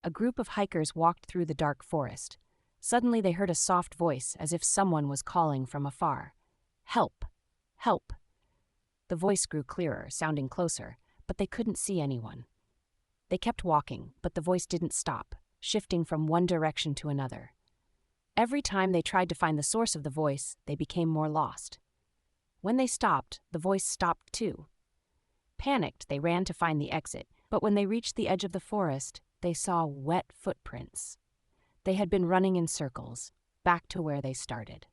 a group of hikers walked through the dark forest. Suddenly they heard a soft voice, as if someone was calling from afar. "Help! Help!" The voice grew clearer, sounding closer, but they couldn't see anyone. They kept walking, but the voice didn't stop, shifting from one direction to another. Every time they tried to find the source of the voice, they became more lost. When they stopped, the voice stopped too. Panicked, they ran to find the exit, but when they reached the edge of the forest, they saw wet footprints. They had been running in circles, back to where they started.